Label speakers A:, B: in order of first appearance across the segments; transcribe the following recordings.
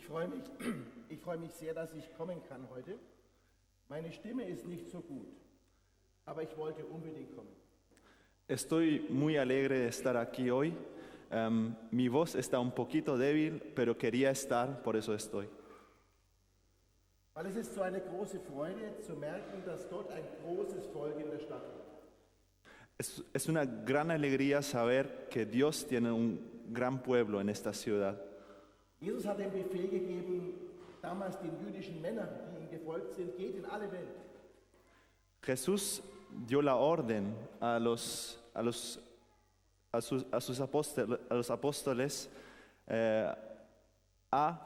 A: freue mich, ich freue mich sehr, dass ich kommen kann heute. Meine Stimme ist nicht so gut, aber ich wollte unbedingt kommen.
B: Estoy muy alegre de estar aquí hoy. Mi voz está un poquito débil, pero quería estar, por eso estoy.
A: Weil es ist so eine große Freude zu merken, dass dort ein großes Volk in der Stadt lebt.
B: Es una gran alegría saber que Dios tiene un gran pueblo en esta ciudad.
A: Jesus hat den Befehl gegeben, damals den jüdischen Männern, die ihm gefolgt sind, geht in alle Welt.
B: Jesús dio la orden a los apóstoles a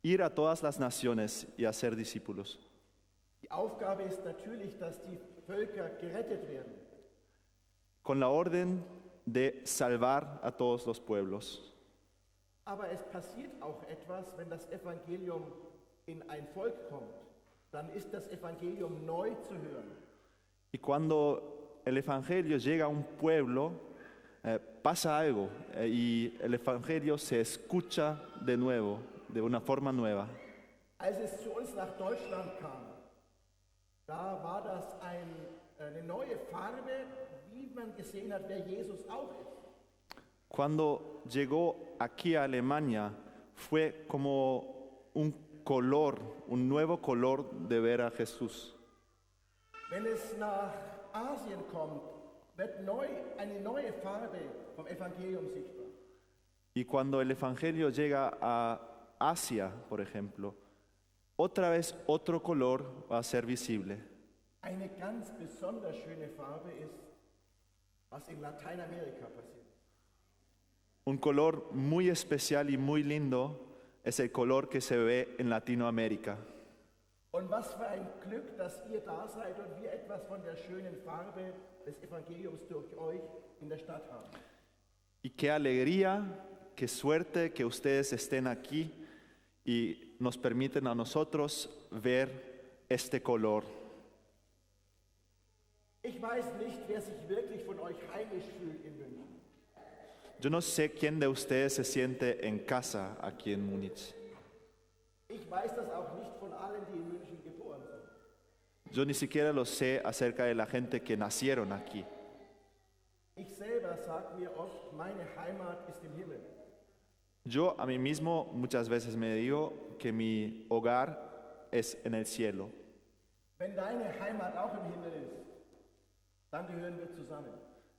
B: ir a todas las naciones y a ser discípulos.
A: Die Aufgabe ist natürlich, dass die Völker gerettet werden.
B: Con la orden de salvar a todos los pueblos.
A: Aber es passiert auch etwas, wenn das Evangelium in ein Volk kommt. Dann ist das Evangelium neu zu hören.
B: Y cuando el Evangelio llega a un pueblo, pasa algo y el Evangelio se escucha de nuevo, de una forma nueva.
A: Als es zu uns nach Deutschland kam, da war das eine neue Farbe, wie man gesehen hat, wer Jesus auch ist.
B: Cuando llegó aquí a Alemania, fue como un color, un nuevo color de ver a Jesús.
A: Wenn es nach Asien kommt, wird eine neue Farbe vom Evangelium sichtbar.
B: Y cuando el Evangelio llega a Asia, por ejemplo, otra vez otro color va a ser visible.
A: Eine ganz besonders schöne Farbe ist, was in Lateinamerika passiert.
B: Un color muy especial y muy lindo es el color que se ve en Latinoamérica.
A: Und was für ein Glück, dass ihr da seid und wir etwas von der schönen Farbe des Evangeliums durch euch in der Stadt haben.
B: Y qué alegría, qué suerte que ustedes estén aquí y nos permiten a nosotros ver este color.
A: Ich weiß nicht, wer sich wirklich von euch heimisch fühlt in München.
B: Yo no sé quién de ustedes se siente en casa aquí en Múnich.
A: Ich weiß das auch nicht von allen, die in München geboren sind.
B: Yo ni siquiera lo sé acerca de la gente que nacieron aquí.
A: Ich selber sage mir oft, meine Heimat ist im Himmel.
B: Yo a mí mismo muchas veces me digo que mi hogar es en el cielo.
A: Wenn deine Heimat auch im Himmel ist, dann gehören wir zusammen.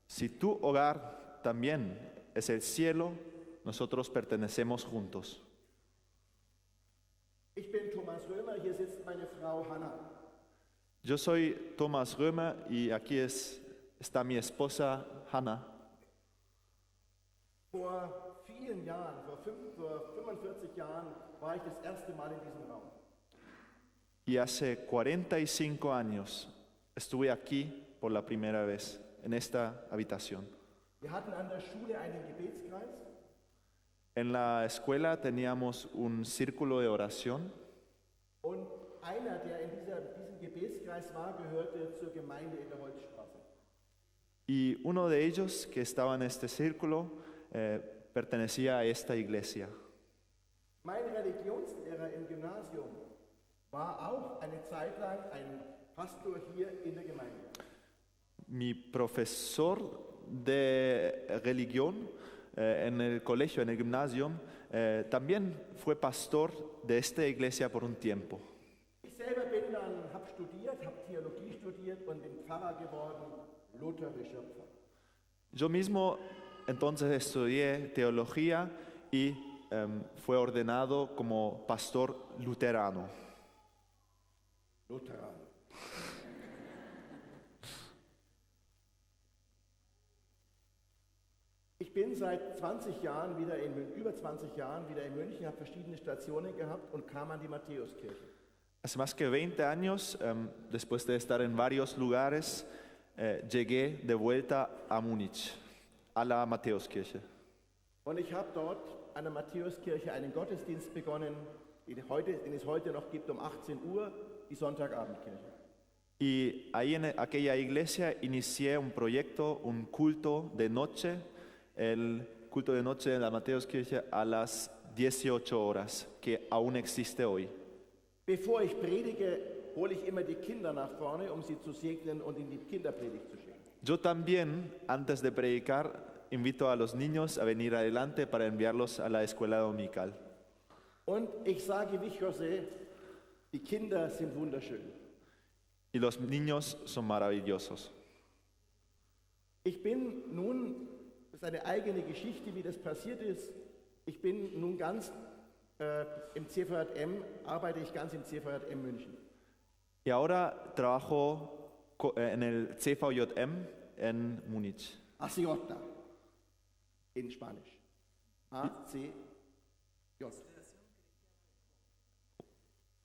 B: Si tu hogar también es el cielo, nosotros pertenecemos juntos.
A: Ich bin Thomas Römer, hier sitzt meine Frau Hanna.
B: Yo soy Thomas Römer y aquí está mi esposa Hannah.
A: Vor vielen Jahren, vor 45 Jahren, war ich das erste Mal in diesem Raum.
B: Y hace 45 años estuve aquí por la primera vez, en esta habitación.
A: Wir hatten an der Schule einen Gebetskreis.
B: En la escuela teníamos un círculo de oración.
A: Und einer, der in diesem Gebetskreis war, gehörte zur Gemeinde in der Holzstraße.
B: Y uno de ellos que estaba en este círculo pertenecía a esta iglesia.
A: Mein Religionslehrer im Gymnasium war auch eine Zeit lang ein Pastor hier in der Gemeinde.
B: Mi profesor de religión en el colegio, en el gimnasio, también fue pastor de esta iglesia por un tiempo.
A: Ich selber bin dann, habe studiert, habe Theologie studiert und bin Pfarrer geworden, lutherischer Pfarrer.
B: Yo mismo entonces estudié teología y fue ordenado como pastor luterano.
A: Lutheran. Ich bin seit 20 Jahren über 20 Jahren wieder in München, habe verschiedene Stationen gehabt und kam an die Matthäuskirche.
B: Hace más que 20 años, después de estar en varios lugares, llegué de vuelta a Múnich, a la Matthäuskirche.
A: Und ich habe dort an der Matthäuskirche einen Gottesdienst begonnen, den es heute noch gibt um 18 Uhr, die Sonntagabendkirche.
B: Y ahí en aquella iglesia inicié un proyecto, un culto de noche, el culto de noche de la Matthäuskirche a las 18 horas que aún existe hoy.
A: Bevor ich predige, hole ich immer die Kinder nach vorne, um sie zu segnen und in die Kinderpredigt zu schicken.
B: Yo también, antes de predicar, invito a los niños a venir adelante para enviarlos a la escuela dominical.
A: Und ich sage wie José, die Kinder sind wunderschön.
B: Y los niños son maravillosos.
A: Ich bin nun, das ist eine eigene Geschichte, wie das passiert ist. Ich bin nun ganz im CVJM, arbeite ich ganz im CVJM München.
B: Y ahora trabajo en el CVJM en Múnich.
A: Aciota, in Spanisch. A-C-J.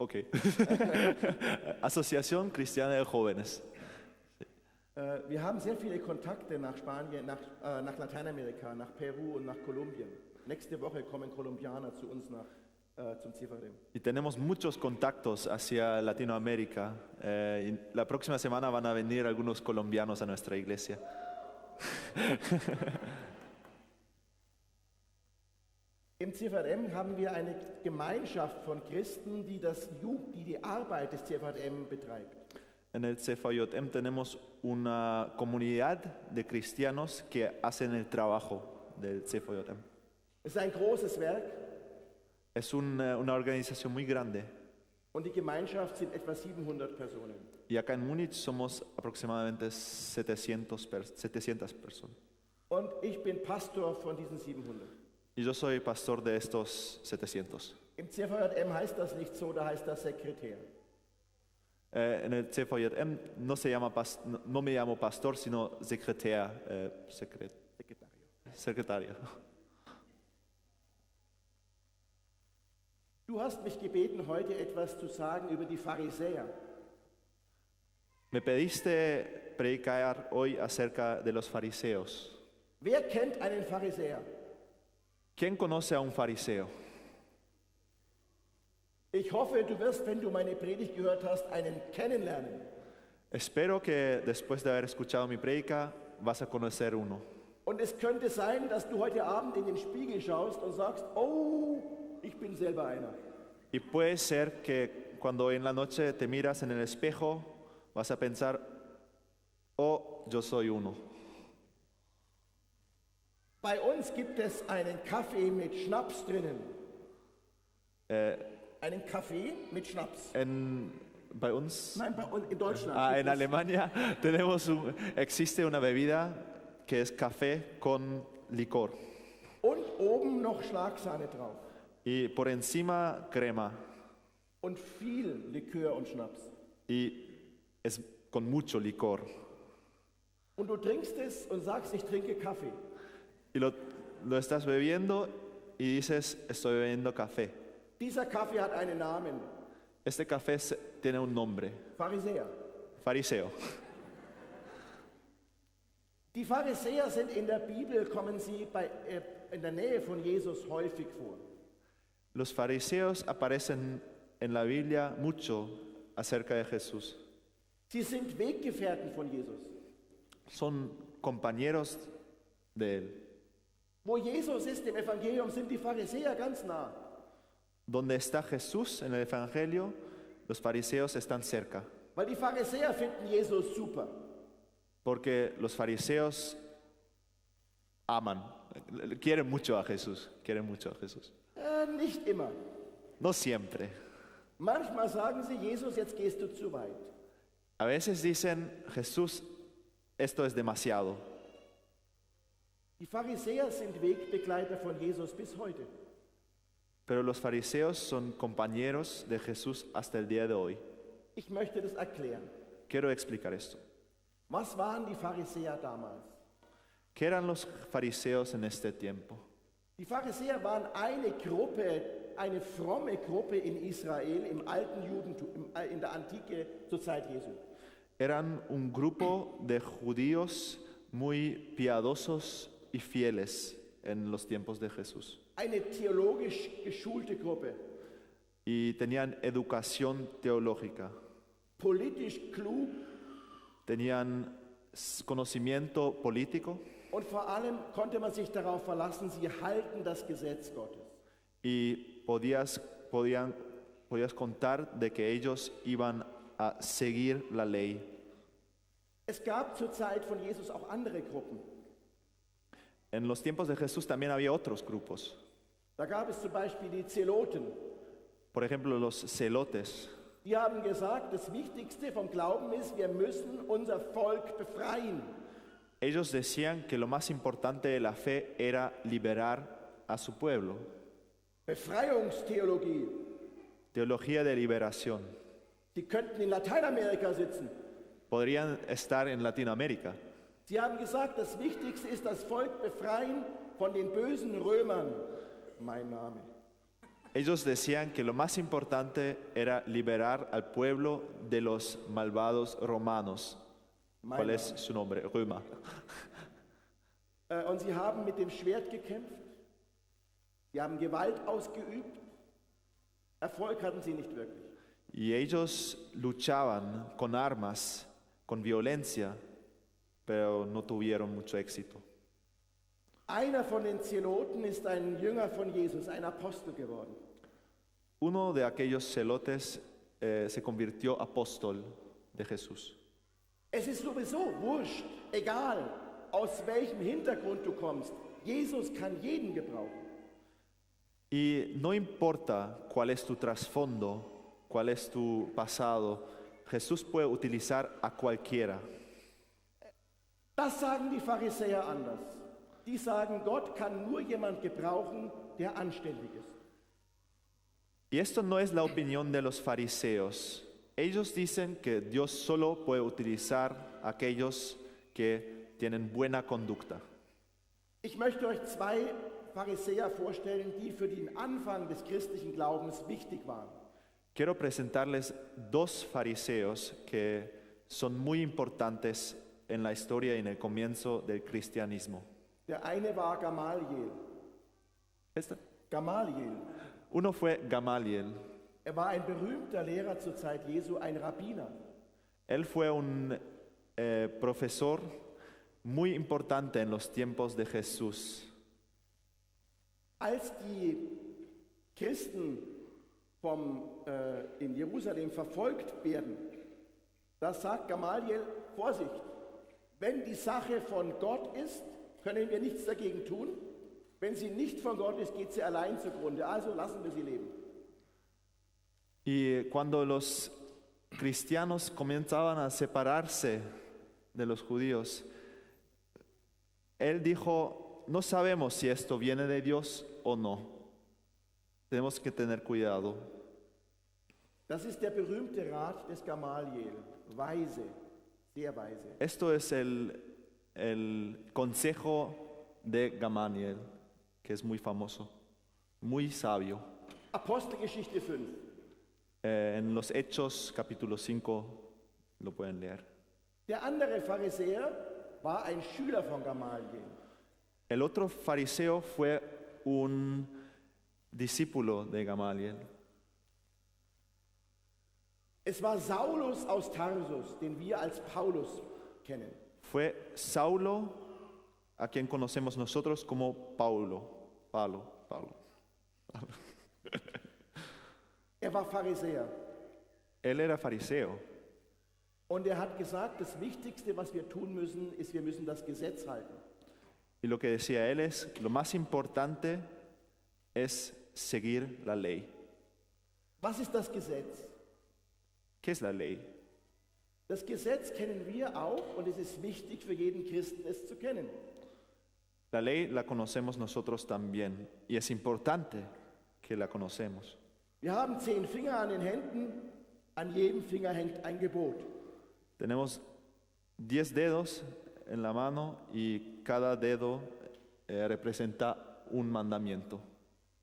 B: Ok. Asociación Cristiana de Jóvenes.
A: Wir haben sehr viele Kontakte nach Spanien, nach Lateinamerika, nach Peru und nach Kolumbien. Nächste Woche kommen Kolumbianer zu uns zum CVJM.
B: Y tenemos muchos contactos hacia Latinoamérica. Y la próxima semana van a venir algunos colombianos a nuestra iglesia.
A: Im CVJM haben wir eine Gemeinschaft von Christen, die die Arbeit des CVJM betreibt.
B: En el CVJM tenemos una comunidad de cristianos que hacen el trabajo del CVJM.
A: Es ist ein großes Werk
B: Es una organización muy grande.
A: und die Gemeinschaft sind etwa 700 Personen.
B: Y acá en Múnich somos aproximadamente 700 personas.
A: Und ich bin Pastor von diesen 700.
B: Y yo soy pastor de estos 700.
A: Im CVJM heißt das nicht so, da heißt das Sekretär.
B: En el CVJM no me llamo pastor, sino secretario.
A: Du hast mich gebeten, heute etwas zu sagen über die Pharisäer.
B: Me pediste predicar hoy acerca de los fariseos.
A: Wer kennt einen Pharisäer?
B: ¿Quién conoce a un fariseo?
A: Ich hoffe, du wirst, wenn du meine Predigt gehört hast, einen kennenlernen.
B: Espero que después de haber escuchado mi prédica vas a conocer uno.
A: Und es könnte sein, dass du heute Abend in den Spiegel schaust und sagst, oh, ich bin selber einer.
B: Y puede ser que cuando en la noche te miras en el espejo vas a pensar, oh, yo soy uno.
A: Bei uns gibt es einen Kaffee mit Schnaps drinnen. Einen Kaffee mit Schnaps.
B: Bei uns,
A: Nein, bei uns in Deutschland.
B: en Alemania existe una bebida que es café con licor.
A: Und oben noch Schlagsahne drauf.
B: Y por encima crema.
A: Und viel Likör und Schnaps.
B: Y es con mucho licor.
A: Und du trinkst es und sagst, ich trinke Kaffee.
B: Y lo estás bebiendo y dices, estoy bebiendo café.
A: Dieser Kaffee hat einen Namen.
B: Este café tiene un nombre,
A: Pharisäer.
B: fariseo.
A: Die Pharisäer sind in der Bibel, kommen sie in der Nähe von Jesus häufig vor.
B: Los fariseos aparecen en la Biblia mucho acerca de Jesús.
A: Sie sind Weggefährten von Jesus.
B: Son compañeros de él.
A: Wo Jesus ist im Evangelium, sind die Pharisäer ganz nah.
B: Donde está Jesús en el Evangelio, los fariseos están cerca.
A: Weil die Pharisäer finden Jesus super.
B: Porque los fariseos quieren mucho a Jesús,
A: Nicht immer.
B: No siempre.
A: Manchmal sagen sie, Jesus, jetzt gehst du zu weit.
B: A veces dicen, Jesús, esto es demasiado.
A: Die Pharisäer sind Wegbegleiter von Jesus bis heute.
B: Pero los fariseos son compañeros de Jesús hasta el día de hoy.
A: Ich möchte das erklären.
B: Quiero explicar esto.
A: Was waren die Pharisäer damals?
B: ¿Qué eran los fariseos en este tiempo?
A: Die Pharisäer waren eine Gruppe, eine fromme Gruppe in Israel im alten Judentum, in der Antike zur Zeit Jesu.
B: Eran un grupo de judíos muy piadosos y fieles en los tiempos de Jesús.
A: Eine theologisch geschulte Gruppe,
B: Y tenían educación teológica,
A: politisch klug
B: tenían conocimiento político
A: und vor allem konnte man sich darauf verlassen, sie halten das Gesetz Gottes.
B: y podías contar de que ellos iban a seguir la ley.
A: Es gab zur Zeit von Jesus auch andere Gruppen.
B: En los tiempos de Jesús también había otros grupos.
A: Da gab es zum Beispiel die Zeloten.
B: Por ejemplo, los celotes.
A: Die haben gesagt, das Wichtigste vom Glauben ist, wir müssen unser Volk befreien.
B: Ellos decían que lo más importante de la fe era liberar a su pueblo.
A: Befreiungstheologie.
B: Teología de liberación.
A: Sie könnten in Lateinamerika sitzen.
B: Podrían estar en Latinoamérica.
A: Sie haben gesagt, das Wichtigste ist das Volk befreien von den bösen Römern. Mein Name.
B: Ellos decían que lo más importante era liberar al pueblo de los malvados romanos. ¿Cuál es su nombre? Römer.
A: Und sie haben mit dem Schwert gekämpft. Sie haben Gewalt ausgeübt. Erfolg hatten sie nicht wirklich.
B: Y ellos luchaban con armas, con violencia, pero no tuvieron mucho éxito.
A: Einer von den Zeloten ist ein Jünger von Jesus, ein Apostel geworden.
B: Uno de aquellos celotes se convirtió apóstol de Jesús.
A: Es ist sowieso wurscht, egal aus welchem Hintergrund du kommst. Jesus kann jeden gebrauchen.
B: Y no importa cuál es tu trasfondo, cuál es tu pasado, Jesús puede utilizar a cualquiera.
A: Das sagen die Pharisäer anders. Die sagen, Gott kann nur jemand gebrauchen, der anständig ist.
B: Y esto no es la opinión de los fariseos. Ellos dicen que Dios solo puede utilizar a aquellos que tienen buena conducta.
A: Ich möchte euch zwei Pharisäer vorstellen, die für den Anfang des christlichen Glaubens wichtig waren.
B: Quiero presentarles dos fariseos que son muy importantes en la historia y en el comienzo del cristianismo.
A: Der eine war Gamaliel. Gamaliel.
B: Uno fue Gamaliel.
A: Er war ein berühmter Lehrer zur Zeit Jesu, ein Rabbiner.
B: Él fue un profesor muy importante en los tiempos de Jesús.
A: Als die Christen in Jerusalem verfolgt werden, da sagt Gamaliel, Vorsicht, wenn die Sache von Gott ist, können wir nichts dagegen tun. Wenn sie nicht von Gott ist, geht sie allein zugrunde. Also lassen wir sie leben.
B: Y cuando los cristianos comenzaban a separarse de los judíos, él dijo, no sabemos si esto viene de Dios o no. Tenemos que tener cuidado.
A: Das ist der berühmte Rat des Gamaliel. Weise, sehr weise.
B: Esto es el consejo de Gamaliel, que es muy famoso, muy sabio.
A: Apostelgeschichte 5.
B: En los Hechos, capítulo 5, lo pueden leer.
A: Der andere Pharisäer war ein Schüler von Gamaliel.
B: El otro fariseo fue un discípulo de Gamaliel.
A: Es war Saulus aus Tarsus, den wir als Paulus kennen.
B: Fue Saulo, a quien conocemos nosotros como Paulo.
A: Er war Pharisäer.
B: Él era fariseo.
A: Und er hat gesagt, das Wichtigste, was wir tun müssen, ist, wir müssen das Gesetz halten.
B: Y lo que decía él es, lo más importante es seguir la ley.
A: Was ist das Gesetz?
B: ¿Qué es la ley?
A: Das Gesetz kennen wir auch und es ist wichtig für jeden Christen, es zu kennen.
B: La ley la conocemos nosotros también y es importante que la conocemos.
A: Wir haben 10 Finger an den Händen, an jedem Finger hängt ein Gebot.
B: Tenemos 10 dedos en la mano y cada dedo representa un mandamiento.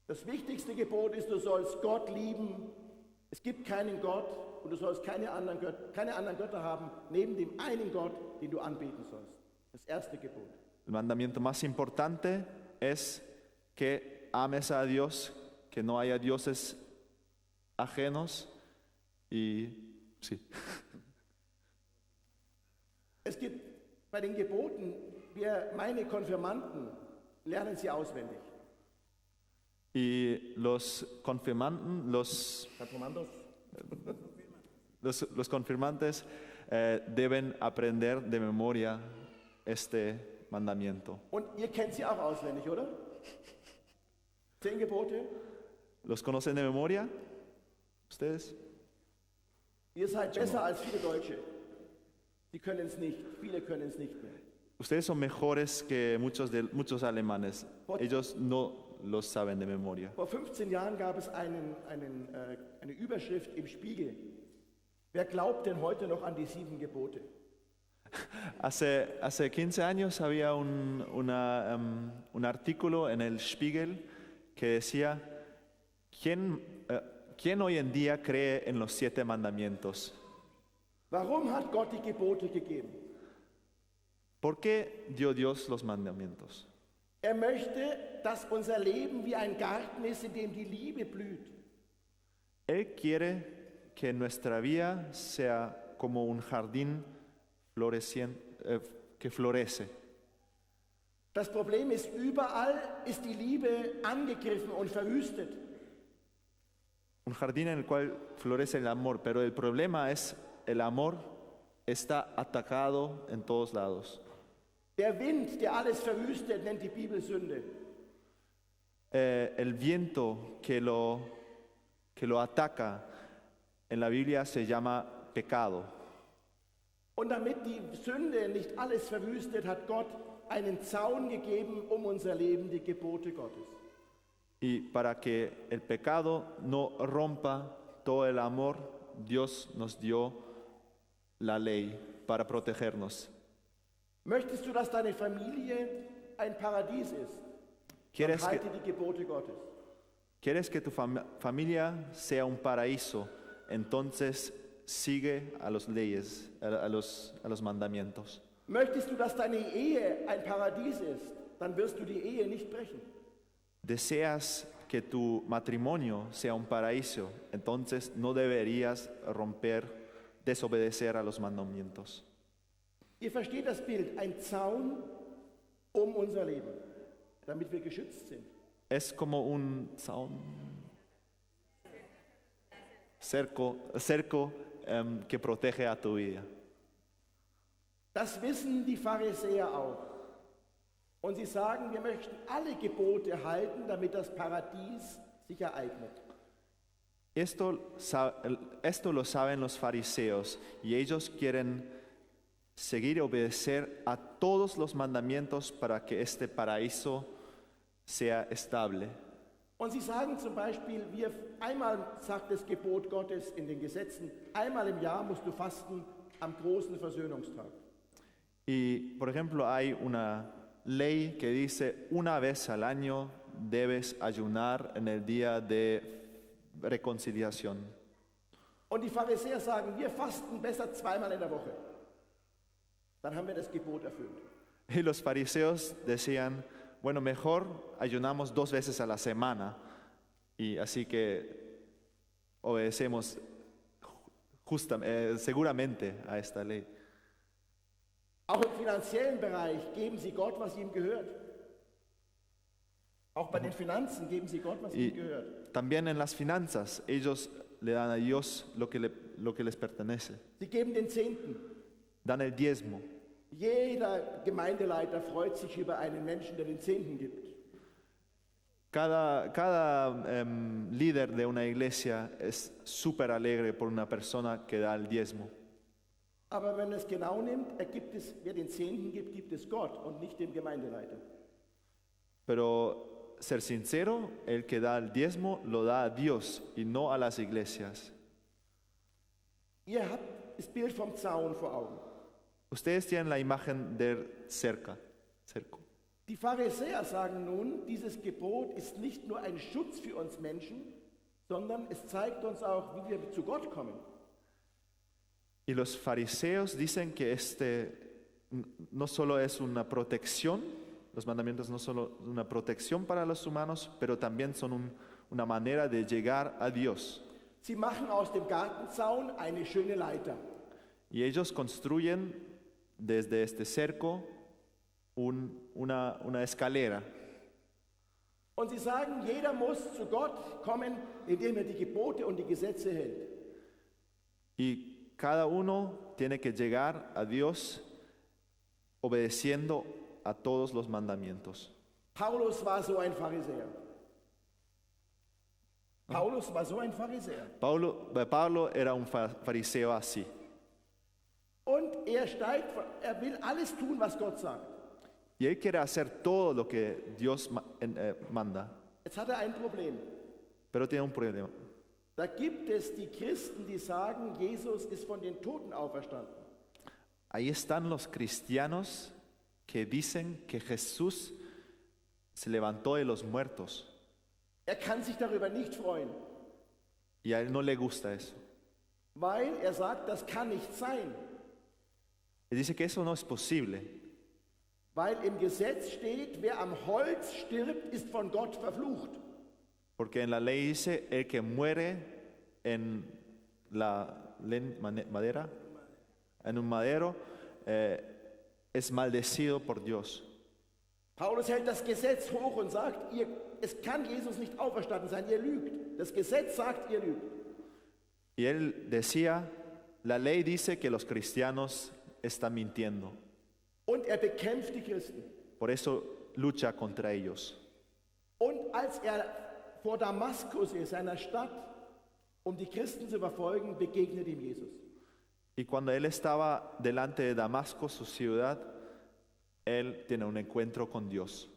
A: Das wichtigste Gebot ist, du sollst Gott lieben. Es gibt keinen Gott und du sollst keine anderen Götter haben, neben dem einen Gott, den du anbeten sollst. Das erste Gebot.
B: El mandamiento más importante es que ames a Dios, que no haya dioses ajenos y sí.
A: Es gibt bei den Geboten, meine Konfirmanden lernen sie auswendig.
B: Y los confirmantes, los confirmantes deben aprender de memoria este mandamiento.
A: Und ihr kennt sie auch auswendig, oder? 10 Gebote.
B: ¿Los conocen de memoria? ¿Ustedes?
A: Ihr seid besser als viele Deutsche. Sie können es nicht, viele können es nicht mehr.
B: Ustedes son mejores que muchos alemanes. Ellos no los saben de memoria.
A: Vor 15 Jahren gab es eine Überschrift im Spiegel. Wer glaubt denn heute noch an die 7 Gebote?
B: Hace 15 años había un artículo en el Spiegel que decía, ¿quién hoy en día cree en los 7 mandamientos?
A: Warum hat Gott die Gebote gegeben?
B: ¿Por qué dio Dios los mandamientos?
A: Möchte, dass unser Leben wie ein Garten ist, in dem die Liebe blüht.
B: Él quiere que nuestra vida sea como un jardín que florece.
A: Das Problem ist, überall ist die Liebe angegriffen und verwüstet.
B: Un jardín en el cual florece el amor, pero el problema es el amor está atacado en todos lados.
A: Der Wind, der alles verwüstet, nennt die Bibel Sünde.
B: El viento que lo ataca en la Biblia se llama pecado.
A: Und damit die Sünde nicht alles verwüstet, hat Gott einen Zaun gegeben um unser Leben, die Gebote Gottes.
B: Y para que el pecado no rompa todo el amor, Dios nos dio la ley para protegernos.
A: Möchtest du, dass deine Familie ein Paradies ist? Dann halte die Gebote Gottes.
B: ¿Quieres que tu familia sea un paraíso? Entonces sigue a las leyes, a los mandamientos.
A: Möchtest du, dass deine Ehe ein Paradies ist? Dann wirst du die Ehe nicht brechen.
B: ¿Deseas que tu matrimonio sea un paraíso? Entonces no deberías desobedecer a los mandamientos.
A: Ihr versteht das Bild, ein Zaun um unser Leben, damit wir geschützt sind.
B: Es como un cerco que protege a tu vida.
A: Das wissen die Pharisäer auch. Und sie sagen, wir möchten alle Gebote halten, damit das Paradies sich ereignet.
B: Esto lo saben los fariseos y ellos quieren seguir y obedecer a todos los mandamientos para que este paraíso sea estable.
A: Und sie sagen zum Beispiel, einmal sagt das Gebot Gottes in den Gesetzen, einmal im Jahr musst du fasten am großen Versöhnungstag.
B: Y por ejemplo hay una ley que dice una vez al año debes ayunar en el día de reconciliación.
A: Und die Pharisäer sagen, wir fasten besser 2-mal in der Woche. Dann haben wir das Gebot erfüllt.
B: Y los fariseos decían, bueno, mejor ayunamos 2 veces a la semana y así que obedecemos seguramente a esta ley.
A: Auch im finanziellen Bereich geben sie Gott, was ihm gehört. Auch bei den Finanzen geben sie Gott, was ihm gehört.
B: También en las finanzas, ellos le dan a Dios lo que les pertenece.
A: Sie geben den Zehnten.
B: Dan el diezmo.
A: Jeder Gemeindeleiter freut sich über einen Menschen, der den Zehnten gibt.
B: Cada líder de una iglesia es súper alegre por una persona que da el diezmo.
A: Aber wenn es genau nimmt, wer den Zehnten gibt, gibt es Gott und nicht dem Gemeindeleiter.
B: Pero ser sincero, el que da el diezmo lo da a Dios y no a las iglesias.
A: Ihr habt das Bild vom Zaun vor Augen.
B: Ustedes tienen la imagen del cerco.
A: Die Pharisäer sagen nun, dieses Gebot ist nicht nur ein Schutz für uns Menschen, sondern es zeigt uns auch, wie wir zu Gott kommen.
B: Y los fariseos dicen que no solo es una protección, los mandamientos no solo una protección para los humanos, pero también son una manera de llegar a Dios.
A: Sie machen aus dem Gartenzaun eine schöne Leiter.
B: Y ellos construyen desde este cerco una escalera.
A: Und sie sagen, jeder muss zu Gott kommen, indem er die Gebote und die Gesetze hält.
B: Y cada uno tiene que llegar a Dios obedeciendo a todos los mandamientos.
A: Paulus war so ein Pharisäer. Paulus war so ein Pharisäer.
B: Pablo era un fariseo así.
A: Und er will alles tun, was Gott sagt.
B: Y él quiere hacer todo lo que Dios manda,
A: Jetzt hat er ein Problem.
B: pero tiene un problema.
A: Da gibt es die Christen, die sagen, Jesus ist von den Toten auferstanden.
B: Ahí están los cristianos que dicen que Jesús se levantó de los muertos
A: Er kann sich darüber nicht freuen,
B: y a él no le gusta eso.
A: weil er sagt, das kann nicht sein.
B: Él dice que eso no es posible,
A: Weil im Gesetz steht, wer am Holz stirbt, ist von Gott verflucht.
B: porque en la ley dice, el que muere en madera, en un madero, es maldecido por Dios.
A: Paulus hält das Gesetz hoch und sagt, es kann Jesus nicht auferstanden sein, ihr lügt. Das Gesetz sagt, ihr lügt.
B: Y él decía, la ley dice que los cristianos están mintiendo.
A: Und er bekämpft die Christen.
B: Por eso lucha contra ellos.
A: Und als er vor Damaskus ist, seiner Stadt, um die Christen zu verfolgen, begegnet ihm Jesus.
B: Y cuando él estaba delante de Damasco, su ciudad, él tiene un encuentro con Dios.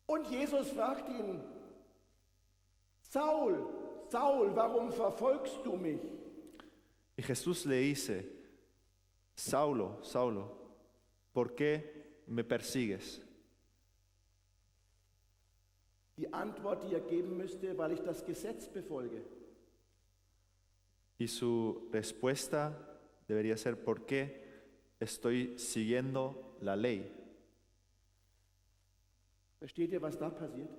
A: Und Jesus fragt ihn, Saul, Saul, warum verfolgst du mich?
B: Y Jesús le dice, Saulo, Saulo, ¿por qué me persigues?
A: Die Antwort, die er geben müsste, weil ich das Gesetz befolge.
B: Y su respuesta debería ser, ¿por qué estoy siguiendo la ley?
A: Versteht ihr, was da passiert?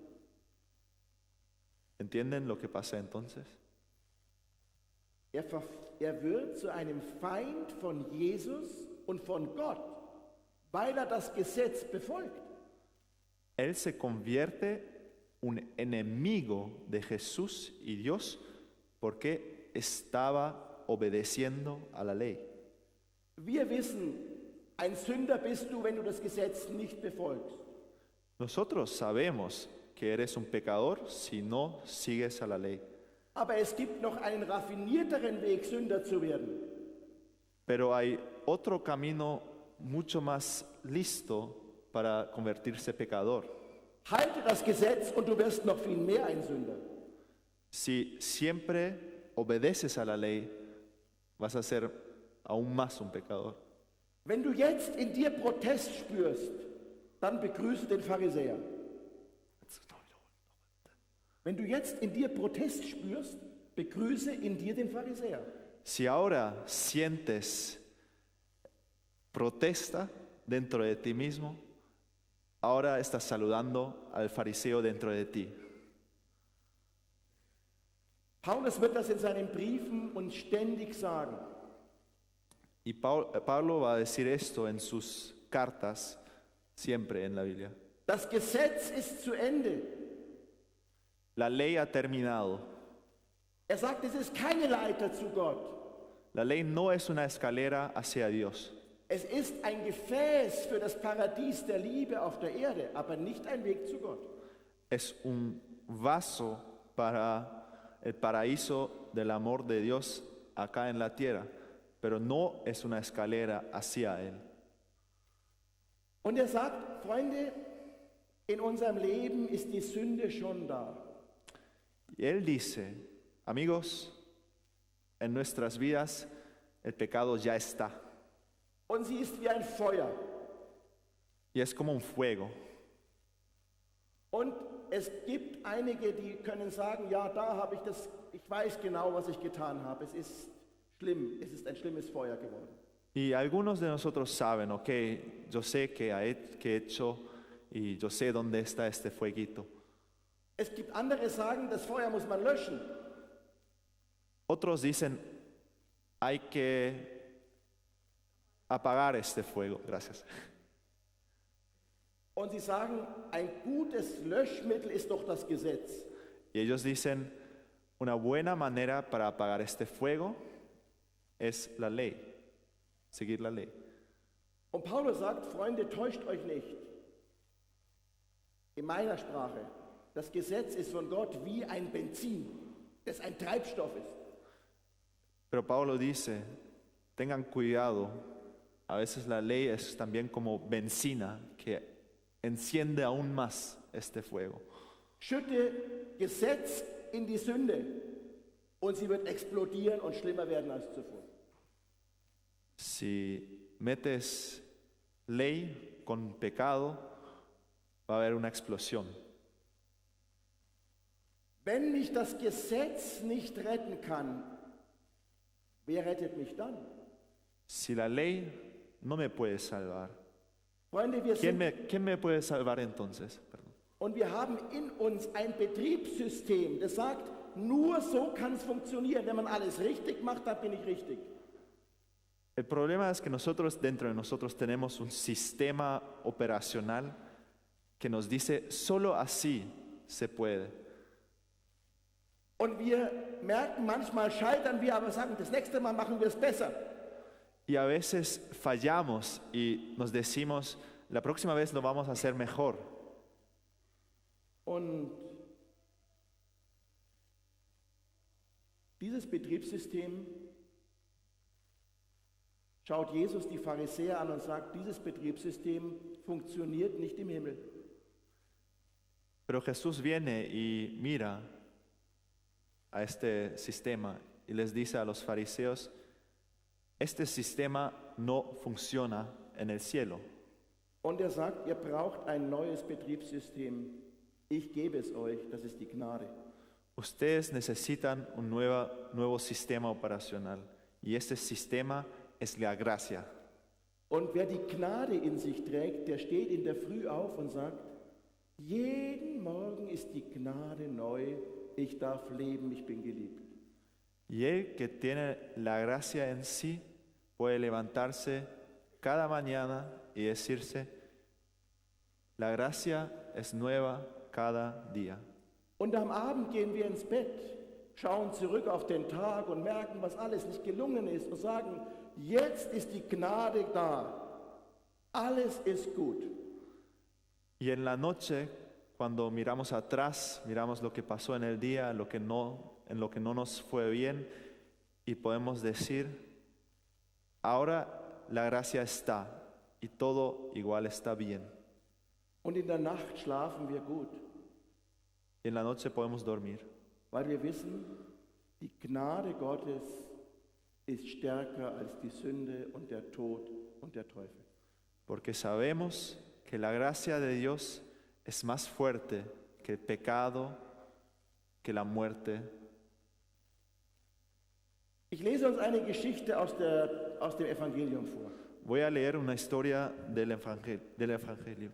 B: ¿Entienden lo que pasa entonces?
A: Er wird zu einem Feind von Jesus und von Gott, weil er das Gesetz befolgt.
B: Él se convierte un enemigo de Jesús y Dios porque estaba obedeciendo a la ley.
A: Wir wissen, ein Sünder bist du, wenn du das Gesetz nicht befolgst.
B: Nosotros sabemos que eres un pecador si no sigues a la ley.
A: Aber es gibt noch einen raffinierteren Weg, Sünder zu werden.
B: Pero hay otro camino mucho más listo para convertirse pecador.
A: Halte das Gesetz und du wirst noch viel mehr ein Sünder.
B: Si siempre obedeces a la ley, vas a ser aún más un pecador.
A: Wenn du jetzt in dir Protest spürst, dann begrüße den Pharisäer. Wenn du jetzt in dir Protest spürst, begrüße in dir den Pharisäer.
B: Si ahora sientes protesta dentro de ti mismo, ahora estás saludando al fariseo dentro de ti.
A: Paulus wird das in seinen Briefen uns ständig sagen.
B: Y Pablo va a decir esto en sus cartas, siempre en la Biblia.
A: Das Gesetz ist zu Ende.
B: La ley ha terminado.
A: Er sagt, es ist keine Leiter zu Gott.
B: La ley no es una escalera hacia Dios.
A: Es ist ein Gefäß für das Paradies der Liebe auf der Erde, aber nicht ein Weg zu Gott.
B: Es un vaso para el paraíso del amor de Dios acá en la tierra, pero no es una escalera hacia Él.
A: Und er sagt, Freunde, in unserem Leben ist die Sünde schon da.
B: Y Él dice, amigos, en nuestras vidas el pecado ya está.
A: Und sie ist wie ein Feuer.
B: Y es como un fuego.
A: Und es gibt einige, die können sagen, ja, da habe ich das, ich weiß genau, was ich getan habe. Es ist schlimm, es ist ein schlimmes Feuer geworden.
B: Y algunos de nosotros saben, ok, yo sé que he hecho y yo sé dónde está este fueguito.
A: Es gibt andere, die sagen, das Feuer muss man löschen.
B: Otros dicen, hay que apagar este fuego. Gracias.
A: Und sie sagen, ein gutes Löschmittel ist doch das Gesetz.
B: Y ellos dicen, una buena manera para apagar este fuego es la ley, seguir la ley.
A: Und Paulus sagt, Freunde, täuscht euch nicht. In meiner Sprache, das Gesetz ist von Gott wie ein Benzin, das ein Treibstoff ist.
B: Pero Pablo dice, tengan cuidado, a veces la ley es también como benzina que enciende aún más este fuego.
A: Schütte Gesetz in die Sünde und sie wird explodieren und schlimmer werden als zuvor.
B: Si metes ley con pecado, va a haber una explosión.
A: Wenn mich das Gesetz nicht retten kann, wer rettet mich dann?
B: Si la ley no me puede salvar,
A: Freunde, wir
B: ¿quién
A: sind,
B: me puede salvar entonces? Perdón.
A: und wir haben in uns ein Betriebssystem, das sagt, nur so kann es funktionieren. Wenn man alles richtig macht, dann bin ich richtig.
B: El problema es que nosotros, dentro de nosotros, tenemos un sistema operacional que nos dice, solo así se puede.
A: Und wir merken, manchmal scheitern wir, aber sagen, das nächste Mal machen wir es besser.
B: Y a veces fallamos y nos decimos, la próxima vez lo vamos a hacer mejor.
A: Und dieses Betriebssystem schaut Jesus die Pharisäer an und sagt, dieses Betriebssystem funktioniert nicht im Himmel.
B: Pero Jesús viene y mira a este sistema y les dice a los fariseos, este sistema no funciona en el cielo.
A: Und er sagt, ihr braucht ein neues Betriebssystem. Ich gebe es euch, das ist die Gnade.
B: Ustedes necesitan un nuevo sistema operacional y este sistema es la gracia.
A: Und wer die Gnade in sich trägt, der steht in der Früh auf und sagt, jeden Morgen ist die Gnade neu, ich darf leben, ich bin geliebt.
B: Y el que tiene la gracia en sí puede levantarse cada mañana y decirse, la gracia es nueva cada día.
A: Und am Abend gehen wir ins Bett, schauen zurück auf den Tag und merken, was alles nicht gelungen ist und sagen, jetzt ist die Gnade da, alles ist gut.
B: Y en la noche, cuando miramos atrás, miramos lo que pasó en el día, en lo que no nos fue bien, y podemos decir, ahora la gracia está y todo igual está bien.
A: Und in der Nacht schlafen wir gut,
B: Y en la noche podemos dormir,
A: weil wir wissen, die Gnade Gottes ist stärker als die Sünde und der Tod und der Teufel.
B: porque sabemos que la gracia de Dios es más fuerte que el pecado, que la muerte.
A: Ich lese uns eine Geschichte aus dem Evangelium vor.
B: Voy a leer una historia del Evangelio.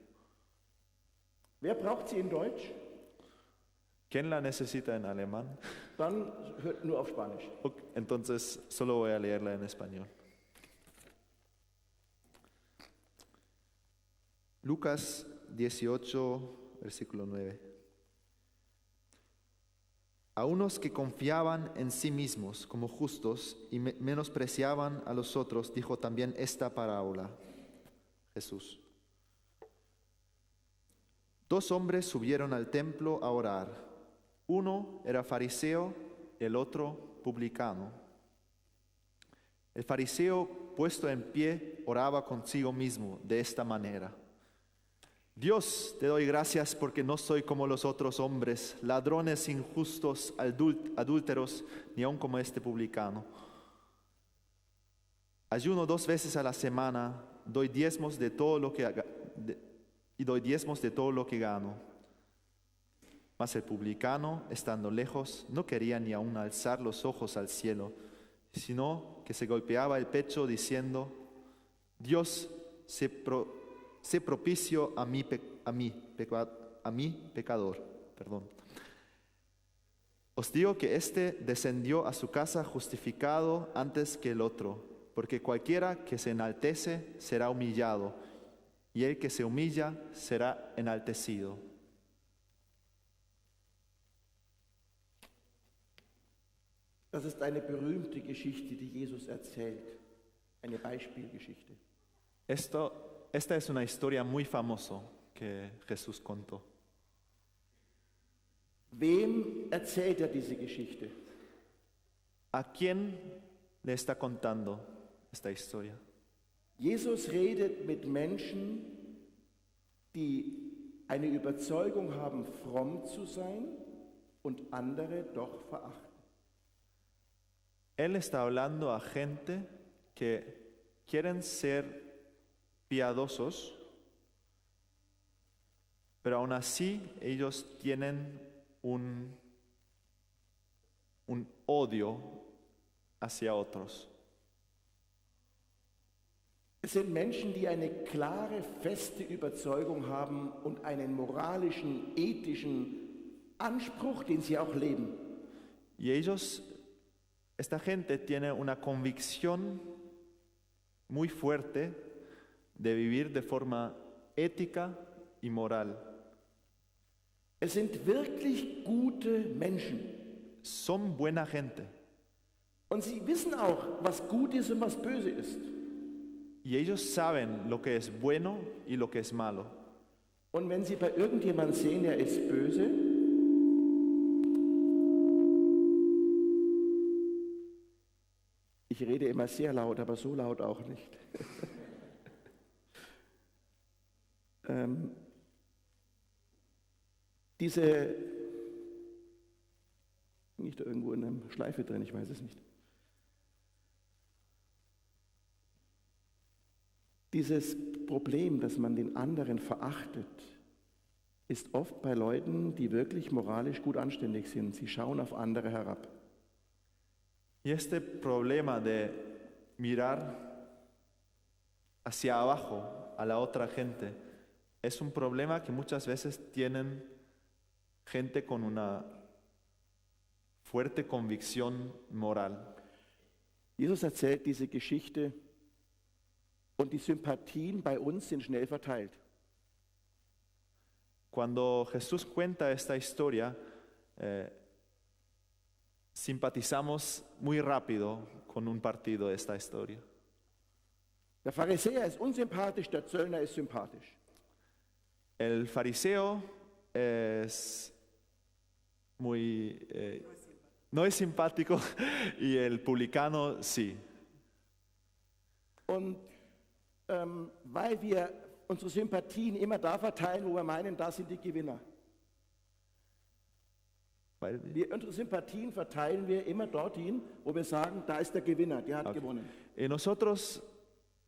A: Wer braucht sie in Deutsch?
B: ¿Quién la necesita en alemán?
A: Dann hört nur auf Spanisch.
B: Ok, entonces solo voy a leerla en español. Lucas 18, versículo 9. A unos que confiaban en sí mismos como justos y menospreciaban a los otros, dijo también esta parábola. Jesús. Dos hombres subieron al templo a orar. Uno era fariseo, el otro publicano. El fariseo, puesto en pie, oraba consigo mismo de esta manera. Dios, te doy gracias porque no soy como los otros hombres, ladrones, injustos, adúlteros, ni aun como este publicano. Ayuno 2 veces a la semana, doy diezmos de todo lo que gano. Mas el publicano, estando lejos, no quería ni aun alzar los ojos al cielo, sino que se golpeaba el pecho diciendo, Dios, sé propicio a mí pecador. Perdón. Os digo que éste descendió a su casa justificado antes que el otro, porque cualquiera que se enaltece será humillado, y el que se humilla será enaltecido.
A: Das ist eine berühmte Geschichte, die Jesus erzählt, eine Beispielgeschichte.
B: Esta es una historia muy famosa que Jesús contó.
A: Wem erzählt er diese Geschichte?
B: ¿A quién le está contando esta historia?
A: Jesus redet mit Menschen, die eine Überzeugung haben, fromm zu sein und andere doch verachten.
B: Él está hablando a gente que quieren ser piadosos, pero aún así ellos tienen un odio hacia otros.
A: Es sind Menschen, die eine klare, feste Überzeugung haben und einen moralischen, ethischen Anspruch, den sie auch leben.
B: Y esta gente tiene una convicción muy fuerte de vivir de forma ética y moral.
A: Es sind wirklich gute Menschen.
B: Son buena gente.
A: Und sie wissen auch, was gut ist und was böse ist.
B: Y ellos saben lo que es bueno y lo que es malo.
A: Und wenn sie bei irgendjemandem sehen, der ist böse, ich rede immer sehr laut, aber so laut auch nicht. Nicht irgendwo in einer Schleife drin, ich weiß es nicht. Dieses Problem, dass man den anderen verachtet, ist oft bei Leuten, die wirklich moralisch gut anständig sind. Sie schauen auf andere herab.
B: Y este problema de mirar hacia abajo a la otra gente es un problema que muchas veces tienen gente con una fuerte convicción moral.
A: Jesus erzählt diese Geschichte und die Sympathien bei uns sind schnell verteilt.
B: Cuando Jesús cuenta esta historia, simpatizamos muy rápido con un partido de esta historia.
A: Der Pharisäer ist unsympathisch, der Zöllner ist sympathisch.
B: El fariseo es no es simpático y el publicano sí.
A: Und weil wir unsere Sympathien immer da verteilen, wo wir meinen, da sind die Gewinner. Unsere Sympathien verteilen wir immer dorthin, wo wir sagen, da ist der Gewinner, der hat gewonnen.
B: Y nosotros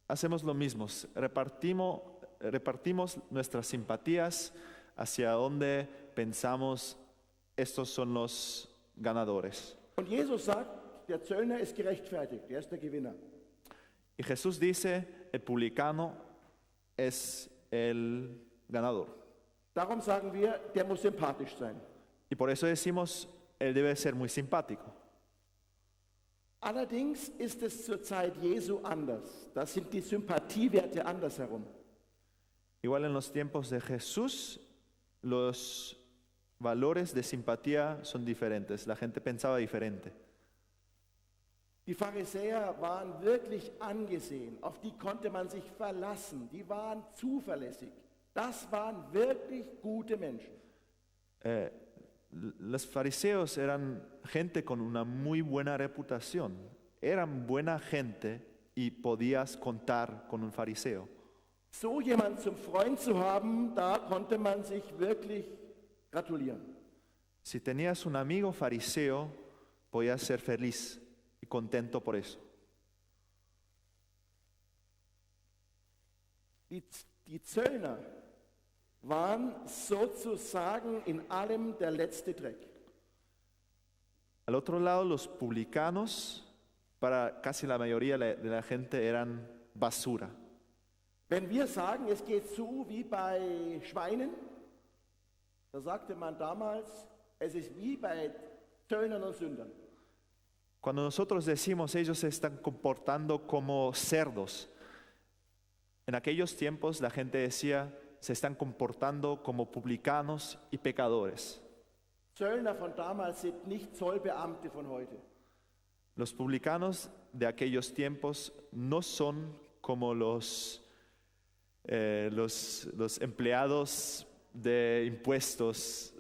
B: hacemos lo mismo, repartimos nuestras simpatías hacia donde pensamos estos son los ganadores.
A: Und Jesus sagt, der Zöllner ist gerechtfertigt, der ist der Gewinner.
B: Y Jesús dice, el publicano es el ganador.
A: Darum sagen wir, der muss sympathisch sein.
B: Y por eso decimos, él debe ser muy simpático.
A: Allerdings ist es zur Zeit Jesu anders. Da sind die Sympathiewerte andersherum.
B: Igual en los tiempos de Jesús, los valores de simpatía son diferentes. La gente pensaba diferente.
A: Die Pharisäer waren wirklich angesehen. Auf die konnte man sich verlassen. Die waren zuverlässig. Das waren wirklich gute Menschen.
B: Los fariseos eran gente con una muy buena reputación. Eran buena gente y podías contar con un fariseo.
A: So jemand zum Freund zu haben, da konnte man sich wirklich gratulieren.
B: Si tenías un amigo fariseo, podías ser feliz y contento por eso.
A: Die Zöllner waren sozusagen in allem der letzte Dreck.
B: Al otro lado, los publicanos, para casi la mayoría de la gente, eran basura.
A: Wenn wir sagen, es geht so wie bei Schweinen, da sagte man damals, es ist wie bei Zöllnern und Sündern.
B: Cuando nosotros decimos ellos se están comportando como cerdos, En aquellos tiempos la gente decía, se están comportando como publicanos y pecadores.
A: Zöllner von damals sind nicht Zollbeamte von heute.
B: Los publicanos de aquellos tiempos no son como los empleados de impuestos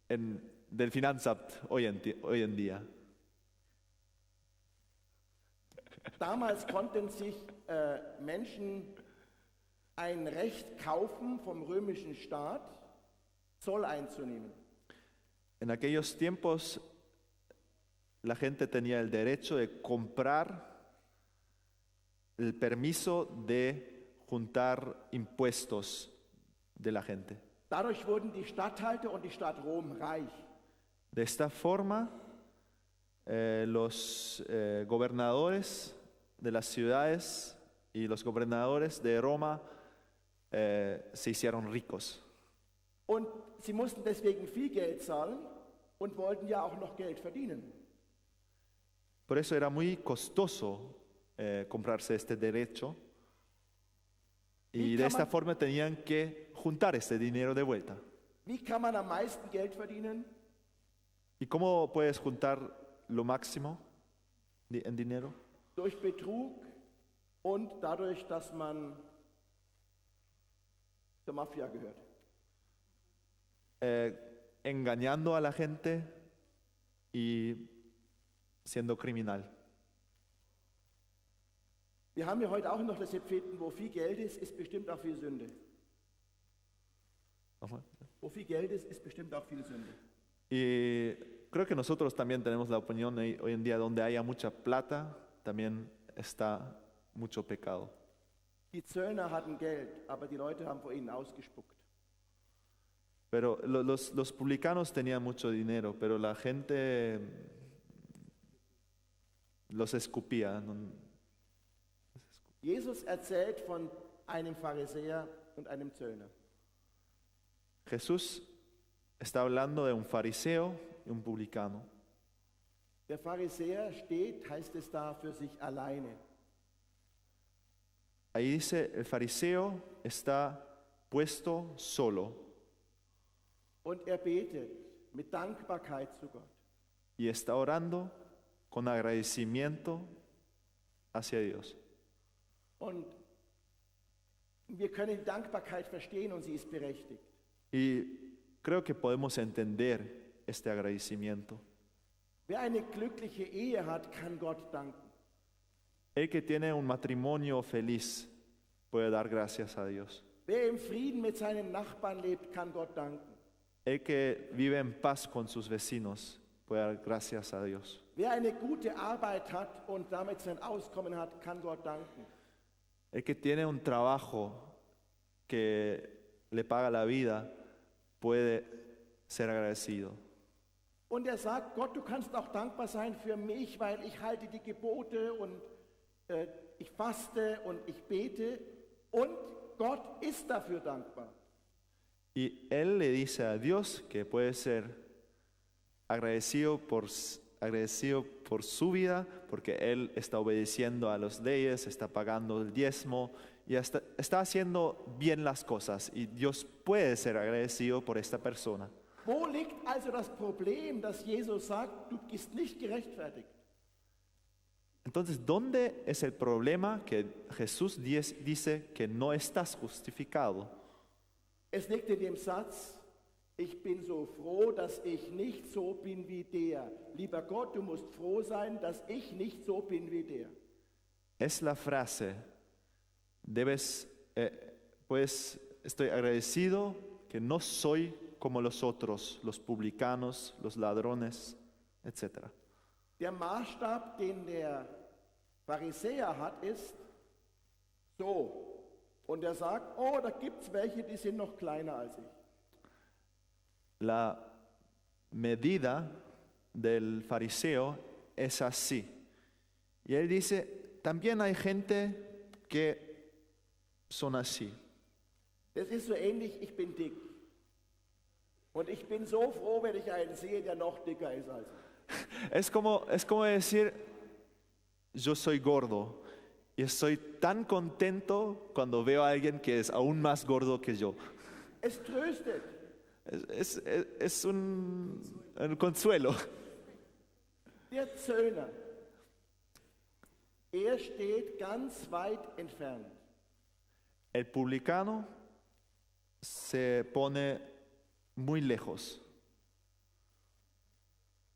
B: del Finanzamt hoy en día.
A: Damals konnten sich Menschen ein Recht kaufen vom römischen Staat, Zoll einzunehmen.
B: En aquellos tiempos la gente tenía el derecho de comprar el permiso de juntar impuestos de la gente.
A: Dadurch wurden die Statthalter und die Stadt Rom reich.
B: De esta forma, los gobernadores de las ciudades y los gobernadores de Roma se hicieron ricos.
A: Und sie mussten deswegen viel Geld zahlen und wollten ja auch noch Geld verdienen.
B: Por eso era muy costoso comprarse este derecho y de esta forma tenían que juntar este dinero de vuelta.
A: Wie kann man am meisten Geld verdienen?
B: ¿Y cómo puedes juntar lo máximo en dinero?
A: Durch Betrug und dadurch, dass man zur Mafia gehört.
B: Engañando a la gente y siendo criminal.
A: Wir haben ja heute auch noch das Empfinden, wo viel Geld ist bestimmt auch viel Sünde.
B: Nochmal.
A: Wo viel Geld ist bestimmt auch viel Sünde.
B: Y creo que nosotros también tenemos la opinión hoy en día, donde haya mucha plata, también está mucho pecado.
A: Die Zöllner hatten Geld, aber die Leute haben vor ihnen ausgespuckt.
B: Pero los publicanos tenían mucho dinero, pero la gente los escupía.
A: Jesus erzählt von einem Pharisäer und einem Zöllner.
B: Jesús está hablando de un fariseo y un publicano.
A: Der Pharisäer steht, heißt es da, für sich alleine.
B: Ahí dice, el fariseo está puesto solo
A: Und er betet mit Dankbarkeit zu Gott.
B: y está orando con agradecimiento hacia Dios.
A: Und wir können Dankbarkeit verstehen und sie ist berechtigt.
B: Y creo que podemos entender este agradecimiento.
A: Wer eine glückliche Ehe hat, kann Gott danken.
B: El que tiene un matrimonio feliz puede dar gracias a Dios.
A: Wer im Frieden mit seinen Nachbarn lebt, kann Gott danken.
B: El que vive en paz con sus vecinos puede dar gracias a Dios.
A: Wer eine gute Arbeit hat und damit sein Auskommen hat, kann Gott danken.
B: El que tiene un trabajo que le paga la vida puede ser agradecido.
A: Und er sagt, Gott, du kannst auch dankbar sein für mich, weil ich halte die Gebote und ich faste und ich bete und Gott ist dafür dankbar.
B: Y él le dice a Dios que puede ser agradecido por su vida, porque él está obedeciendo a las leyes, está pagando el diezmo y está haciendo bien las cosas. Y Dios puede ser agradecido por esta persona.
A: Wo liegt also das Problem, dass Jesus sagt, du bist nicht gerechtfertigt?
B: Entonces, ¿dónde es el problema que Jesús dice que no estás justificado?
A: Es liegt in dem Satz, ich bin so froh, dass ich nicht so bin wie der. Lieber Gott, du musst froh sein, dass ich nicht so bin wie der.
B: Es la frase, pues estoy agradecido que no soy como los otros, los publicanos, los ladrones, etc.
A: Der Maßstab, den der Pharisäer hat, ist so. Und er sagt, oh, da gibt es welche, die sind noch kleiner als ich.
B: La medida del fariseo es así. Y él dice, también hay gente que son así.
A: Das ist so ähnlich, ich bin dick. Und ich bin so froh, wenn ich einen sehe, der noch dicker ist als ich.
B: Es como decir, yo soy gordo Y estoy tan contento cuando veo a alguien que es aún más gordo que yo.
A: Es tröstet.
B: Es un consuelo.
A: Der Zöllner, steht ganz weit entfernt.
B: El publicano se pone muy lejos.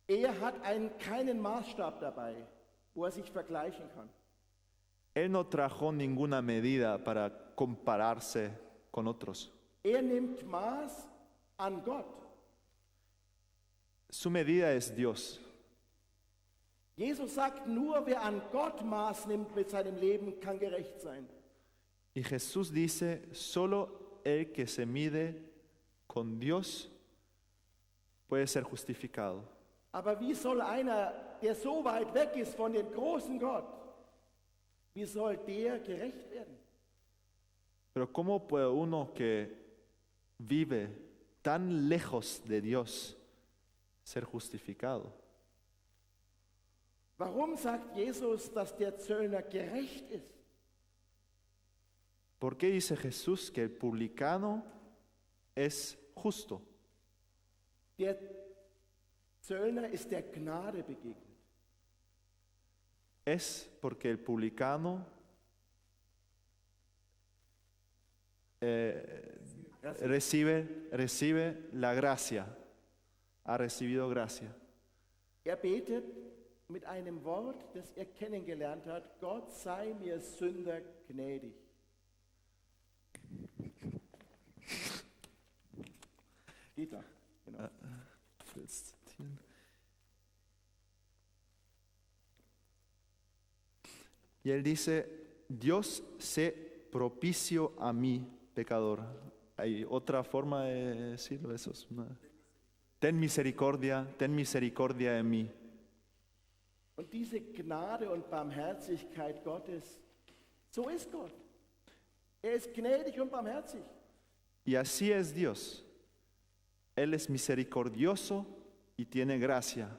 A: Hat keinen Maßstab dabei, wo sich vergleichen kann.
B: Él no trajo ninguna medida para compararse con otros.
A: Nimmt Maß an Gott.
B: Su medida es Dios.
A: Jesus sagt, nur wer an Gott Maß nimmt mit seinem Leben, kann gerecht sein.
B: Y Jesús dice, solo el que se mide con Dios puede ser justificado.
A: Aber wie soll einer, der so weit weg ist von dem großen Gott, wie soll der gerecht werden?
B: Pero ¿cómo puede uno que vive tan lejos de Dios ser justificado?
A: Warum sagt Jesus, dass der Zöllner gerecht ist?
B: ¿Por qué dice Jesús que el publicano es justo?
A: Der Zöllner ist der Gnade begegnet.
B: Es porque el publicano recibe la gracia, ha recibido gracia.
A: Betet mit einem Wort, das kennengelernt hat, Gott sei mir Sünder gnädig. Dieter, genau.
B: Y él dice, Dios sé propicio a mí, pecador. Hay otra forma de decirlo, eso es ten misericordia de mí.
A: Und diese Gnade und Barmherzigkeit Gottes, so ist Gott. Ist gnädig und barmherzig.
B: Y así es Dios. Él es misericordioso y tiene gracia.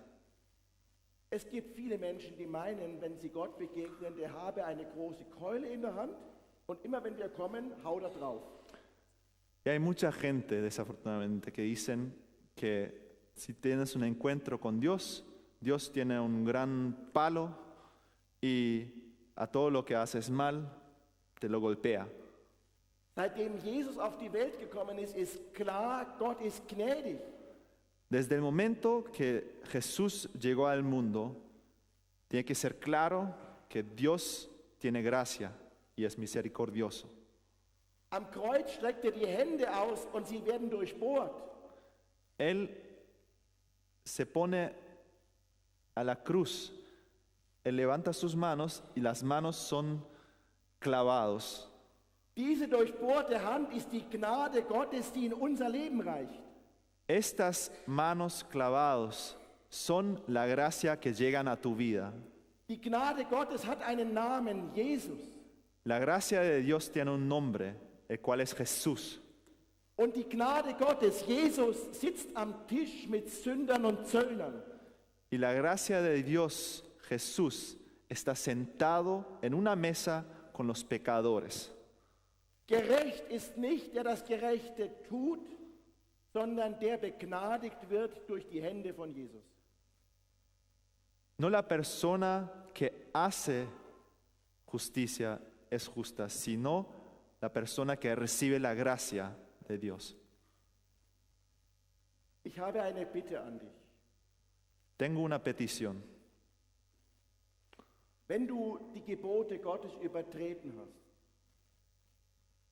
A: Es gibt viele Menschen, die meinen, wenn sie Gott begegnen, der habe eine große Keule in der Hand und immer wenn wir kommen, haut drauf.
B: Y hay mucha gente, desafortunadamente, que dicen que si tienes un encuentro con Dios, Dios tiene un gran palo y a todo lo que haces mal, te lo golpea.
A: Seitdem Jesus auf die Welt gekommen ist, ist klar, Gott ist gnädig.
B: Desde el momento que Jesús llegó al mundo, tiene que ser claro que Dios tiene gracia y es misericordioso.
A: Am Kreuz streckt die Hände aus und sie werden durchbohrt.
B: Él se pone a la cruz, él levanta sus manos y las manos son clavados.
A: Diese durchbohrte Hand ist die Gnade Gottes, die in unser Leben reicht.
B: Estas manos clavados son la gracia que llegan a tu vida.
A: Die Gnade Gottes hat einen Namen, Jesus.
B: La gracia de Dios tiene un nombre, el cual es Jesús.
A: Und die Gnade Gottes, Jesus, sitzt am Tisch mit Sündern und Zöllnern.
B: Y la gracia de Dios, Jesús, está sentado en una mesa con los pecadores.
A: Gerecht ist nicht, der das Gerechte tut, sondern der begnadigt wird durch die Hände von Jesus.
B: No la persona que hace justicia es justa, sino la persona que recibe la gracia de Dios.
A: Ich habe eine Bitte an dich.
B: Tengo una petición.
A: Wenn du die Gebote Gottes übertreten hast,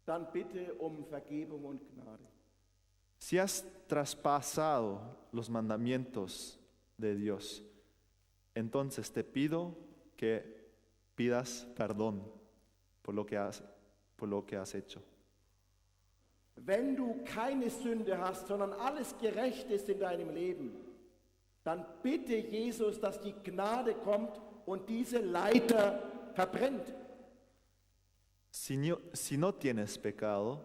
A: dann bitte um Vergebung und Gnade.
B: Si has traspasado los mandamientos de Dios, entonces te pido que pidas perdón por lo que has hecho.
A: Wenn du keine Sünde hast, sondern alles gerecht ist in deinem Leben, dann bitte Jesus, dass die Gnade kommt und diese Leiter verbrennt.
B: Si no tienes pecado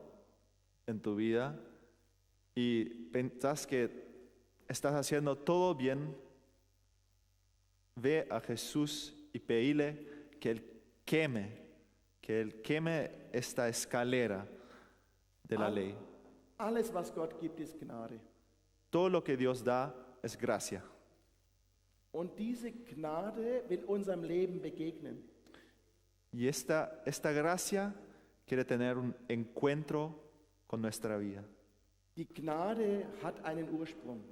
B: en tu vida y pensás que estás haciendo todo bien, ve a Jesús y pedile que Él queme que Él queme esta escalera de la ley.
A: Alles, was Gott gibt, ist Gnade.
B: Todo lo que Dios da es gracia.
A: Und diese Gnade will unserem Leben begegnen.
B: Y esta gracia quiere tener un encuentro con nuestra vida.
A: Die Gnade hat einen Ursprung.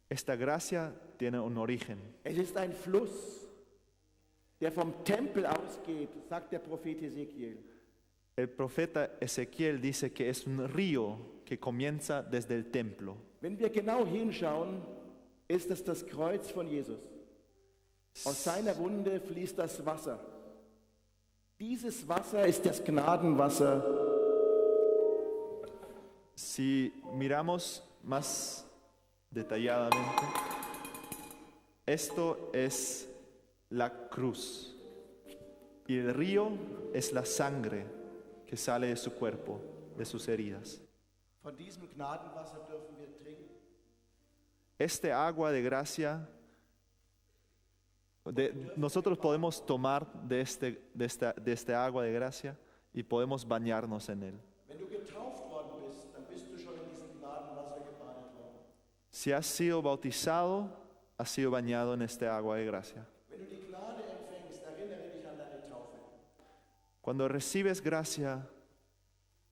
B: Esta gracia tiene un origen.
A: Es ist ein Fluss, der vom Tempel ausgeht, sagt der Prophet Ezekiel.
B: El profeta Ezequiel dice que es un río que comienza desde el templo.
A: Wenn wir genau hinschauen, ist es das Kreuz von Jesus. Aus seiner Wunde fließt das Wasser. Dieses Wasser ist das Gnadenwasser.
B: Si miramos más detalladamente, esto es la cruz y el río es la sangre que sale de su cuerpo, de sus heridas.
A: Von diesem Gnadenwasser dürfen wir trinken.
B: Este agua de gracia, nosotros podemos tomar de este agua de gracia y podemos bañarnos en él.
A: Wenn du getauft worden bist, dann bist du schon in diesem Gnadenwasser gebadet worden.
B: Si has sido bautizado, has sido bañado en este agua de gracia.
A: Wenn du die Gnade empfängst, erinnere dich an deine Taufe.
B: Cuando recibes gracia,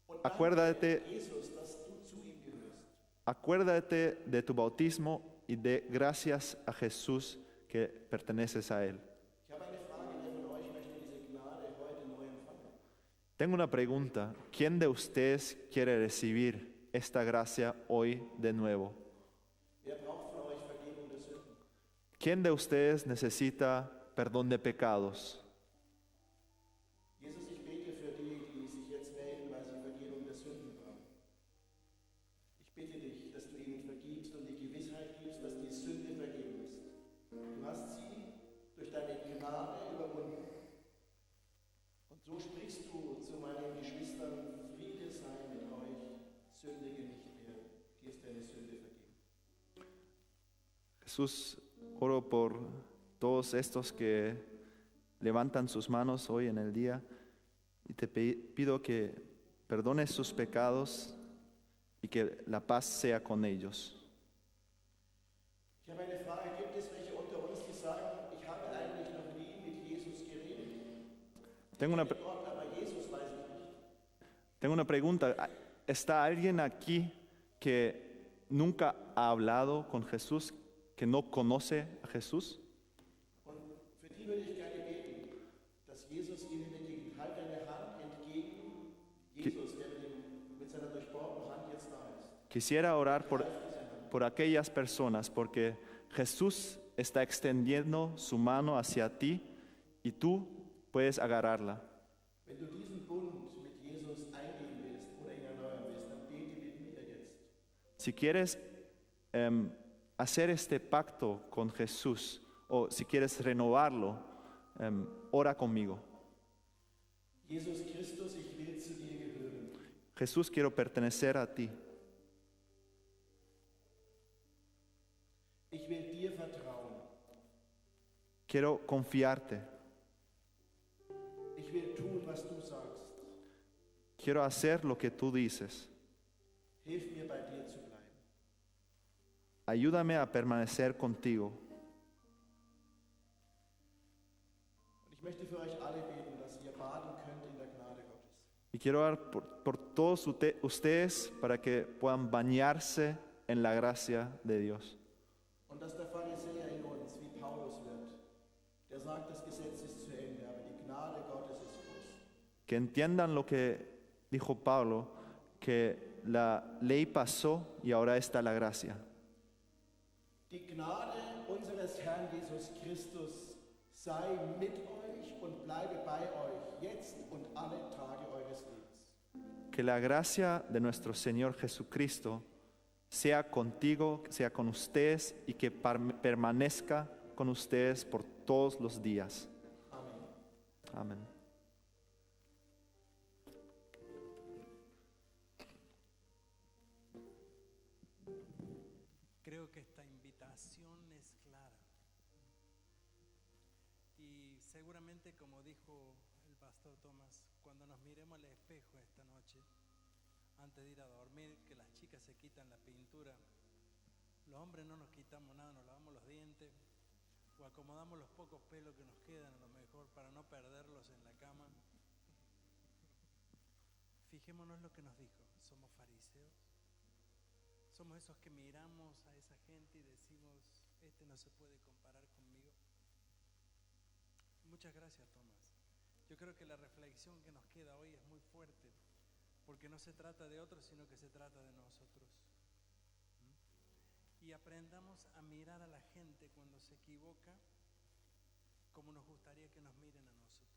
A: Und dann
B: acuérdate,
A: Jesus, dass du zu ihm gehörst.
B: acuérdate de tu bautismo y de gracias a Jesús que perteneces a Él.
A: Ich habe eine Frage, wer von euch möchte diese Gnade heute neu empfangen?
B: Tengo una pregunta. ¿Quién de ustedes quiere recibir esta gracia hoy de nuevo?
A: Wer braucht von euch Vergebung der Sünden?
B: ¿Quién de ustedes necesita perdón de pecados?
A: Jesus, ich bete für die, die sich jetzt melden, weil sie Vergebung der Sünden brauchen. Ich bitte dich, dass du ihnen vergibst und die Gewissheit gibst, dass die Sünde vergeben ist. Du hast sie durch deine Gnade überwunden. Und so sprichst du zu meinen Geschwistern, Friede sei mit euch, sündige nicht mehr, dir ist deine Sünde vergeben.
B: Jesús, oro por todos estos que levantan sus manos hoy en el día y te pido que perdones sus pecados y que la paz sea con ellos.
A: Ich habe eine Frage, gibt es welche unter uns, die sagen, ich habe eigentlich noch nie mit Jesus geredet?
B: Tengo una,
A: Gott, aber Jesus weiß ich nicht.
B: tengo una pregunta. ¿Está alguien aquí que nunca ha hablado con Jesús, que no conoce a Jesús?
A: Und für die würde ich gerne beten, dass Jesus ihnen entgegnet. Halt deine Hand entgegen Jesus, der mit seiner durchbohrten Hand jetzt da ist.
B: Quisiera orar por aquellas personas, porque Jesús está extendiendo su mano hacia ti y tú puedes agarrarla.
A: Wenn du diesen Bund mit Jesus eingehen willst oder ihn erneuern willst, dann bete mit mir jetzt.
B: Si quieres hacer este pacto con Jesús o si quieres renovarlo, ora conmigo.
A: Jesus Christus, ich will zu dir gehören.
B: Jesús, quiero pertenecer a ti.
A: Ich will dir vertrauen.
B: Quiero confiarte.
A: Ich will tun, was du sagst.
B: Quiero hacer lo que tú dices.
A: Hilf mir, bei dir zu bleiben.
B: Ayúdame a permanecer contigo.
A: Und ich möchte für euch alle beten, dass ihr baden könnt in der Gnade Gottes.
B: Y quiero orar por todos ustedes para que puedan bañarse en la gracia de Dios.
A: Und dass der Pharisäer in uns wie Paulus wird, der sagt, das Gesetz ist zu Ende, aber die Gnade Gottes ist groß.
B: Que entiendan lo que dijo Pablo, que la ley pasó y ahora está la gracia.
A: Die Gnade unseres Herrn Jesus Christus sei mit euch und bleibe bei euch, jetzt und alle Tage eures Lebens.
B: Que la gracia de nuestro Señor Jesucristo sea contigo, sea con ustedes y que permanezca con ustedes por todos los días.
A: Amen.
B: Amén.
C: Creo que esta invitación es clara. Y seguramente, como dijo el pastor Tomás, cuando nos miremos al espejo esta noche, antes de ir a dormir, que las chicas se quitan la pintura, los hombres no nos quitamos nada, nos lavamos los dientes o acomodamos los pocos pelos que nos quedan a lo mejor para no perderlos en la cama. Fijémonos lo que nos dijo, somos fariseos, somos esos que miramos a esa gente y decimos, este no se puede comparar conmigo. Muchas gracias, Tomás. Yo creo que la reflexión que nos queda hoy es muy fuerte, porque no se trata de otros, sino que se trata de nosotros. Y aprendamos a mirar a la gente cuando se equivoca como nos gustaría que nos miren a nosotros.